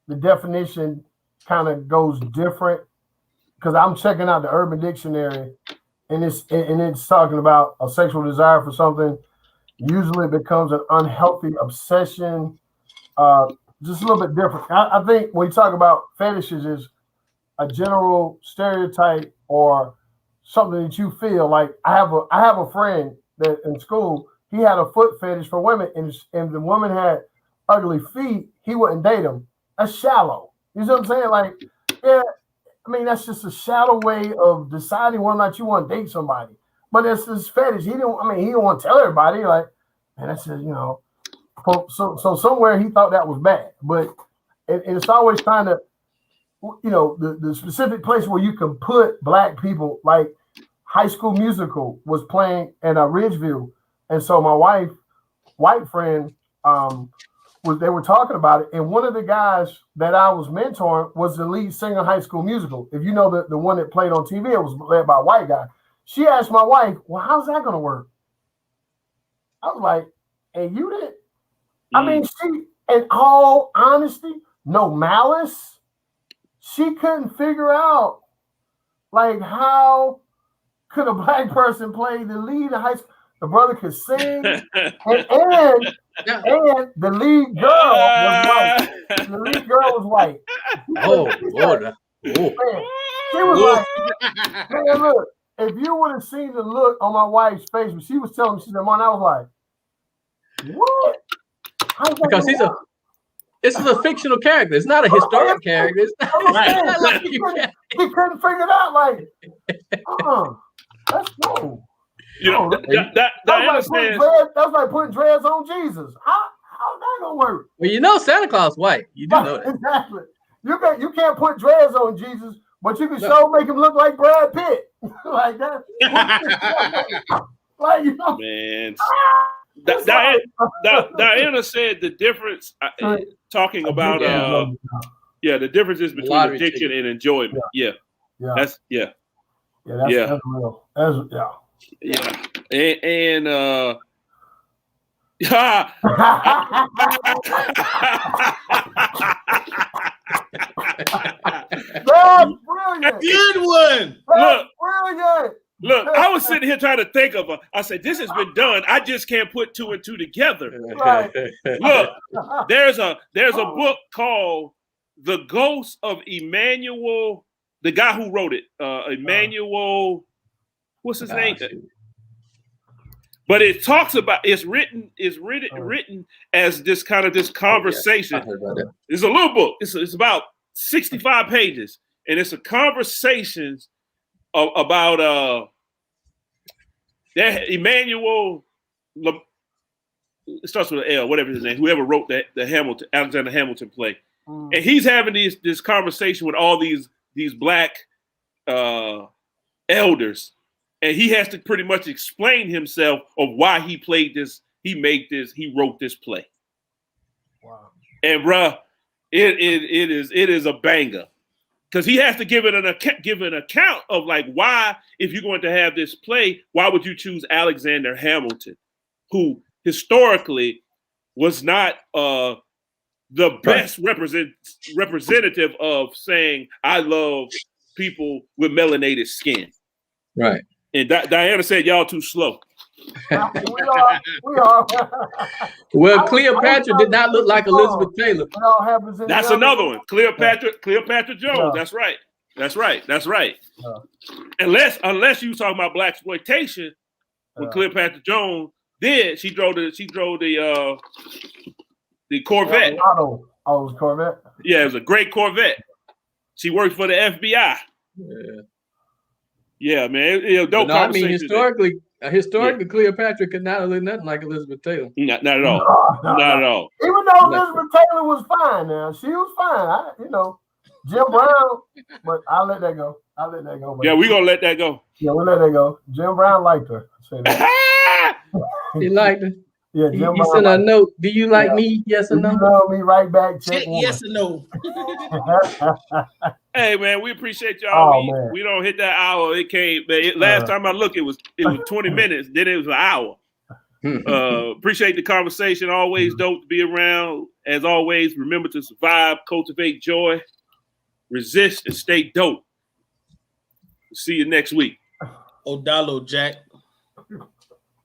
the definition, kind of goes different. Because I'm checking out the Urban Dictionary, and it's talking about a sexual desire for something. Usually, it becomes an unhealthy obsession. Just a little bit different. I think when you talk about fetishes, is a general stereotype or something that you feel like. I have a friend that in school he had a foot fetish for women, and the woman had ugly feet. He wouldn't date them. That's shallow. You know what I'm saying? Like, yeah. I mean, that's just a shallow way of deciding whether or not you want to date somebody. But it's his fetish. He don't want to tell everybody. Like, and that's just, so somewhere he thought that was bad. But it's always trying to, the specific place where you can put black people, like High School Musical was playing in Ridgeville. And so my white friend, they were talking about it, and one of the guys that I was mentoring was the lead singer of High School Musical. If you know the one that played on TV, it was led by a white guy. She asked my wife, "Well, how's that going to work?" I was like, "And you did?" I mean, she, in all honesty, no malice, she couldn't figure out, like, how could a black person play the lead in high school? The brother could sing, and the lead girl was white. The lead girl was white. She was like, "Man, look, if you would have seen the look on my wife's face when she was telling me," she said, "Man, I was like, what?" Because this is a fictional character. It's not a historic character. Right. He couldn't figure it out. Like, that's cool. That's like putting dreads on Jesus. How's that gonna work? Well, Santa Claus white. You do know that. Exactly. You can't put dreads on Jesus, but you can make him look like Brad Pitt. Like that. Like, man. Diana said the difference talking about the differences between addiction and enjoyment. Yeah. That's real. And that's brilliant. Good one. That's brilliant. Look, I was sitting here trying to think of I said, this has been done. I just can't put two and two together. Right. Look, there's a book called The Ghost of Emmanuel, the guy who wrote it, Emmanuel, what's his name? But it talks about, it's written as this kind of this conversation. It's a little book. It's about 65 pages, and it's a conversations about that Emmanuel. It starts with an L, whatever his name. Whoever wrote the Alexander Hamilton play, and he's having this conversation with all these black elders, and he has to pretty much explain himself of why he played this, he wrote this play. Wow. And bruh, it is a banger. Because he has to give an account of like why, if you're going to have this play, why would you choose Alexander Hamilton, who historically was not the best representative of saying I love people with melanated skin. Right. And Diana said y'all too slow. We are. Well, Cleopatra did not look like Elizabeth Taylor. It all happens in That's the another one. Cleopatra Jones. Yeah. That's right. Yeah. Unless you talking about black exploitation, when Cleopatra Jones did, she drove the Corvette. Oh, it was Corvette. Yeah, it was a great Corvette. She worked for the FBI. Yeah, man. Dope conversation. Historically, Cleopatra could not look nothing like Elizabeth Taylor. Not at all. Not at all. Even though Elizabeth Taylor was fine now. She was fine. Jim Brown, but I'll let that go. Yeah, we're going to let that go. Yeah, we'll let that go. Jim Brown liked her. Say that. He liked her. Yeah, Jim He sent a note. Do you like me? Yes or no? You love me right back. Check yes or no. Hey man, we appreciate y'all. Oh, we don't hit that hour. It came. Last time I looked, it was 20 minutes. Then it was an hour. Appreciate the conversation. Always dope to be around. As always, remember to survive, cultivate joy, resist, and stay dope. See you next week. Odalo Jack.